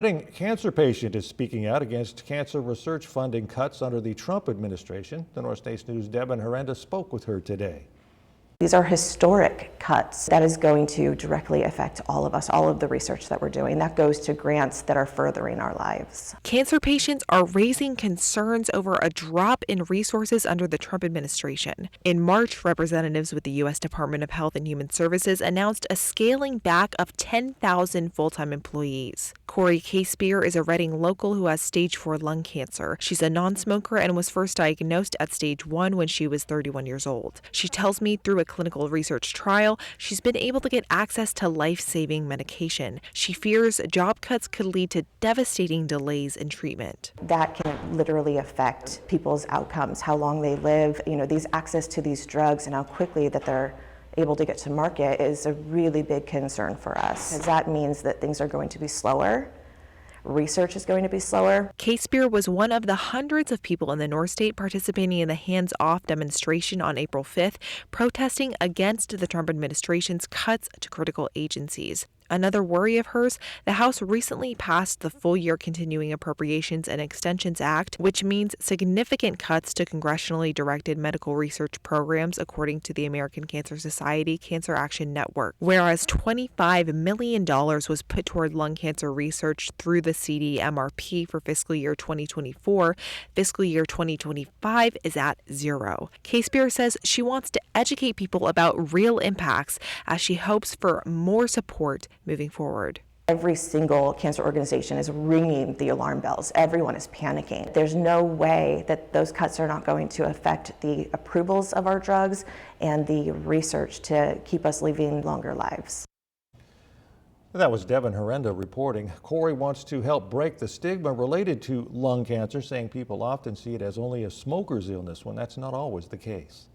A cancer patient is speaking out against cancer research funding cuts under the Trump administration. The Northstate News' Devin Herenda spoke with her today. These are historic cuts that is going to directly affect all of us, all of the research that we're doing. That goes to grants that are furthering our lives. Cancer patients are raising concerns over a drop in resources under the Trump administration. In March, representatives with the U.S. Department of Health and Human Services announced a scaling back of 10,000 full-time employees. Corey Casebeer is a Reading local who has stage 4 lung cancer. She's a non-smoker and was first diagnosed at stage 1 when she was 31 years old. She tells me through a clinical research trial, she's been able to get access to life-saving medication. She fears job cuts could lead to devastating delays in treatment. That can literally affect people's outcomes, how long they live, these access to these drugs and how quickly that they're able to get to market is a really big concern for us. Because that means that things are going to be slower. Research is going to be slower. Casebeer was one of the hundreds of people in the Northstate participating in the hands-off demonstration on April 5th, protesting against the Trump administration's cuts to critical agencies. Another worry of hers, the House recently passed the Full-Year Continuing Appropriations and Extensions Act, which means significant cuts to congressionally directed medical research programs, according to the American Cancer Society Cancer Action Network. Whereas $25 million was put toward lung cancer research through the CDMRP for fiscal year 2024, fiscal year 2025 is at zero. Casebeer says she wants to educate people about real impacts as she hopes for more support moving forward. Every single cancer organization is ringing the alarm bells. Everyone is panicking. There's no way that those cuts are not going to affect the approvals of our drugs and the research to keep us living longer lives. That was Devin Herenda reporting. Corey wants to help break the stigma related to lung cancer, saying people often see it as only a smoker's illness when that's not always the case.